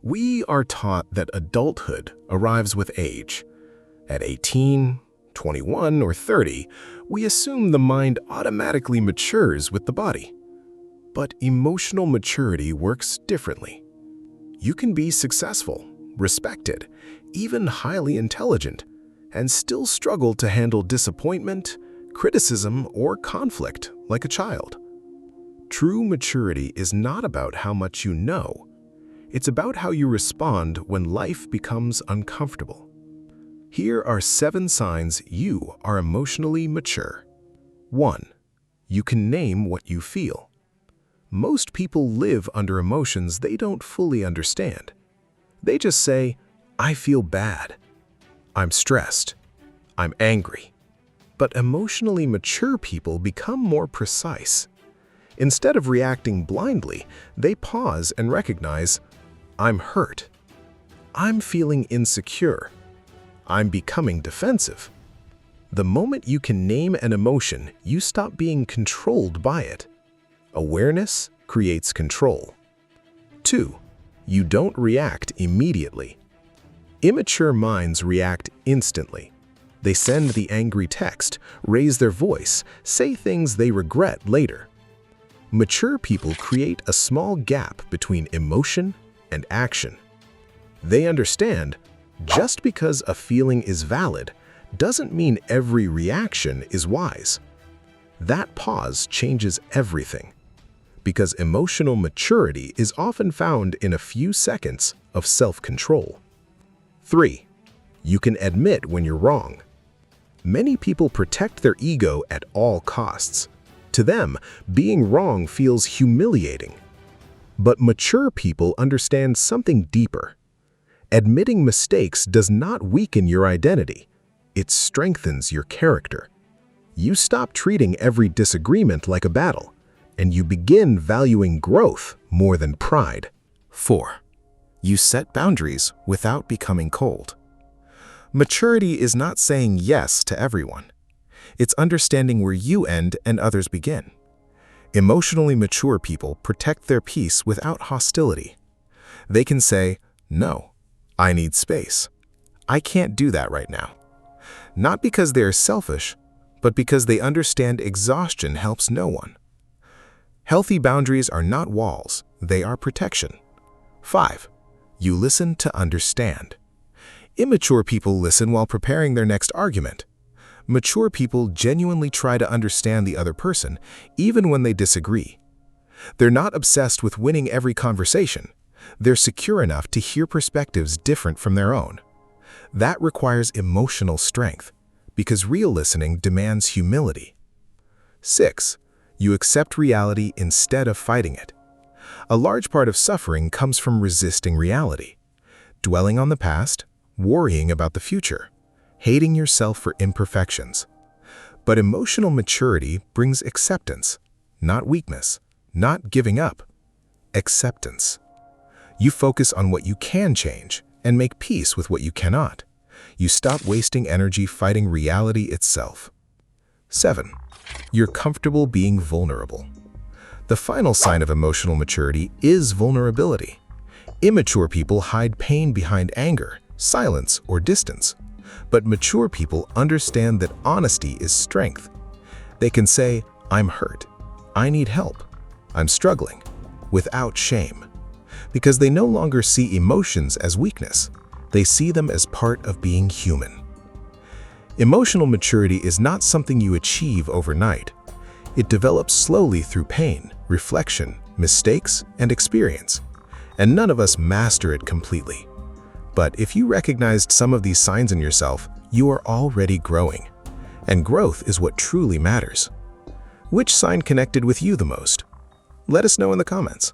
We are taught that adulthood arrives with age. At 18, 21, or 30, we assume the mind automatically matures with the body. But emotional maturity works differently. You can be successful, respected, even highly intelligent, and still struggle to handle disappointment, criticism, or conflict like a child. True maturity is not about how much you know. It's about how you respond when life becomes uncomfortable. Here are 7 signs you are emotionally mature. 1. You can name what you feel. Most people live under emotions they don't fully understand. They just say, "I feel bad," "I'm stressed," "I'm angry." But emotionally mature people become more precise. Instead of reacting blindly, they pause and recognize, "I'm hurt," "I'm feeling insecure," "I'm becoming defensive." The moment you can name an emotion, you stop being controlled by it. Awareness creates control. 2. You don't react immediately. Immature minds react instantly. They send the angry text, raise their voice, say things they regret later. Mature people create a small gap between emotion and action. They understand, just because a feeling is valid doesn't mean every reaction is wise. That pause changes everything, because emotional maturity is often found in a few seconds of self-control. 3. You can admit when you're wrong. Many people protect their ego at all costs. To them, being wrong feels humiliating. But mature people understand something deeper. Admitting mistakes does not weaken your identity. It strengthens your character. You stop treating every disagreement like a battle, and you begin valuing growth more than pride. 4. You set boundaries without becoming cold. Maturity is not saying yes to everyone. It's understanding where you end and others begin. Emotionally mature people protect their peace without hostility. They can say, "No, I need space. I can't do that right now." Not because they are selfish, but because they understand exhaustion helps no one. Healthy boundaries are not walls, they are protection. 5. You listen to understand. Immature people listen while preparing their next argument. Mature people genuinely try to understand the other person, even when they disagree. They're not obsessed with winning every conversation. They're secure enough to hear perspectives different from their own. That requires emotional strength, because real listening demands humility. 6. You accept reality instead of fighting it. A large part of suffering comes from resisting reality, dwelling on the past, worrying about the future, hating yourself for imperfections. But emotional maturity brings acceptance, not weakness, not giving up. Acceptance. You focus on what you can change and make peace with what you cannot. You stop wasting energy fighting reality itself. 7. You're comfortable being vulnerable. The final sign of emotional maturity is vulnerability. Immature people hide pain behind anger, silence, or distance. But mature people understand that honesty is strength. They can say, "I'm hurt, I need help, I'm struggling," without shame. Because they no longer see emotions as weakness. They see them as part of being human. Emotional maturity is not something you achieve overnight. It develops slowly through pain, reflection, mistakes, and experience. And none of us master it completely. But if you recognized some of these signs in yourself, you are already growing. And growth is what truly matters. Which sign connected with you the most? Let us know in the comments.